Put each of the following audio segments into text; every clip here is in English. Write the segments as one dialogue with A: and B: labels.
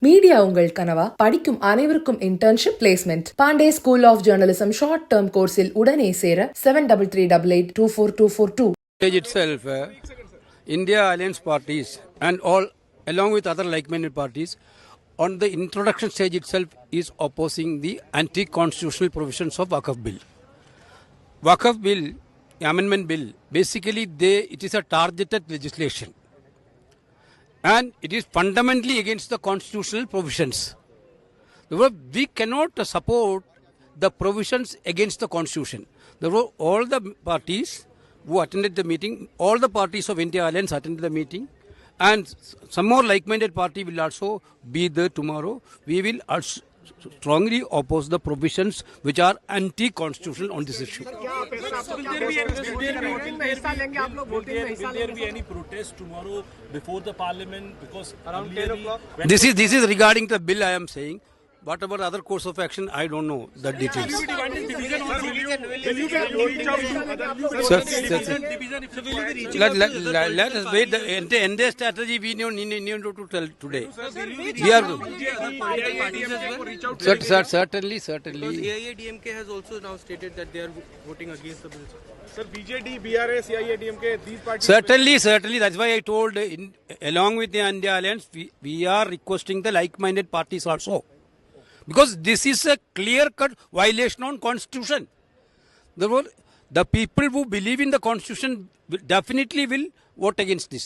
A: Media உங்கள் கனவா? படிக்கும் அனைவருக்கும் internship placement. Pandey school of journalism short term கோர்ஸில் உடனே சேர 7338824242.
B: Itself, India Alliance parties and all, along with other like-minded parties, on the introduction stage itself is opposing the anti-constitutional provisions of Waqf Bill. Waqf Bill, Amendment Bill, basically it is a targeted legislation. And it is fundamentally against the constitutional provisions. Therefore, we cannot support the provisions against the constitution. Therefore, all the parties who attended the meeting, all the parties of India Alliance attended the meeting, and some more like-minded party will also be there tomorrow. We will also strongly oppose the provisions which are anti-constitutional on this issue.
C: Will there be any protest tomorrow before the parliament? Because around 10 o'clock.
B: This is regarding the bill I am saying. Whatever other course of action, I don't know the details. Let us wait. The entire strategy we need to tell today. We are certainly.
D: AIADMK has also now stated that they are voting against the bill.
C: Sir, BJD, BRS, AIADMK, these parties.
B: Certainly. That's why I told, along with the India Alliance, we are requesting the like-minded parties also. Because this is a clear-cut violation on Constitution. Therefore, the people who believe in the Constitution definitely will vote against this.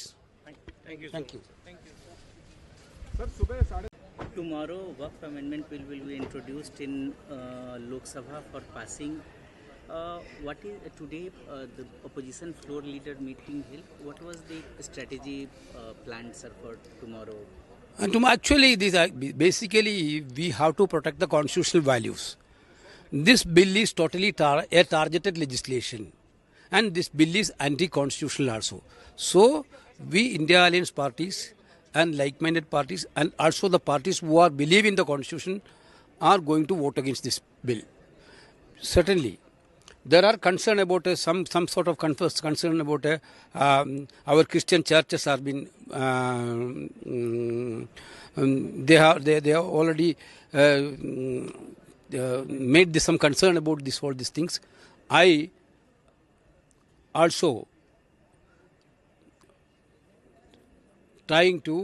B: Thank you.
E: Tomorrow, Waqf Amendment Bill will be introduced in Lok Sabha for passing. What is today the opposition floor leader meeting held? What was the strategy planned, sir, for tomorrow?
B: Actually, basically we have to protect the constitutional values. This bill is totally a targeted legislation, and this bill is anti-constitutional also. So, we India Alliance parties and like-minded parties, and also the parties who are believe in the constitution, are going to vote against this bill. Certainly. There are concern about some sort of concern about our Christian churches are been they have already made some concern about all these things. I also trying to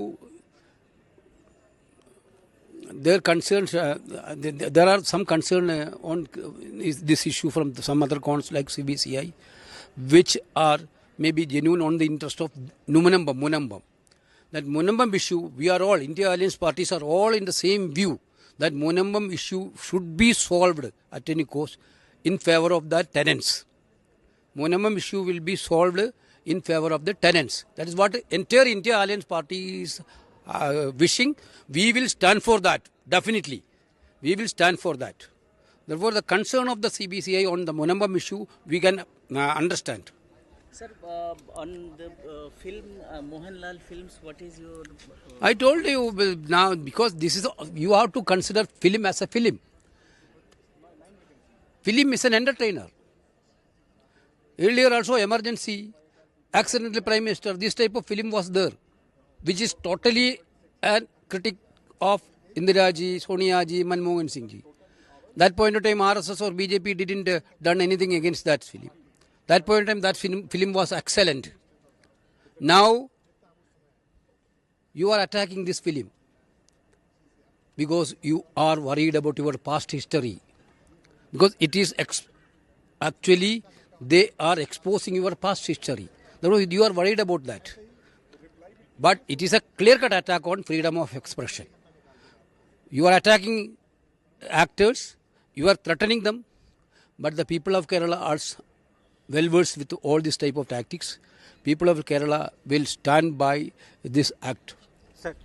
B: their concerns. There are some concern on this issue from some other cons like CBCI, which are maybe genuine on the interest of Munambam. That Munambam issue, we are all, India Alliance parties are all in the same view that Munambam issue should be solved at any cost in favor of the tenants. Munambam issue will be solved in favor of the tenants. That is what entire India Alliance party is wishing. We will stand for that, definitely. We will stand for that. Therefore, the concern of the CBCI on the Munambam issue, we can understand.
E: Sir, on the film, Mohanlal films, what is your...
B: I told you now, because this is, you have to consider film as a film. Film is an entertainer. Earlier also, emergency, accidental prime minister, this type of film was there, which is totally a critic of Indira ji, Sonia ji, Manmohan Singh ji. That point of time, RSS or BJP didn't done anything against that film. That point of time, that film was excellent. Now, you are attacking this film because you are worried about your past history. Because it is actually, they are exposing your past history. Therefore, you are worried about that. But it is a clear-cut attack on freedom of expression. You are attacking actors, you are threatening them, but the people of Kerala are well versed with all this type of tactics. People of Kerala will stand by this act.
C: Sir,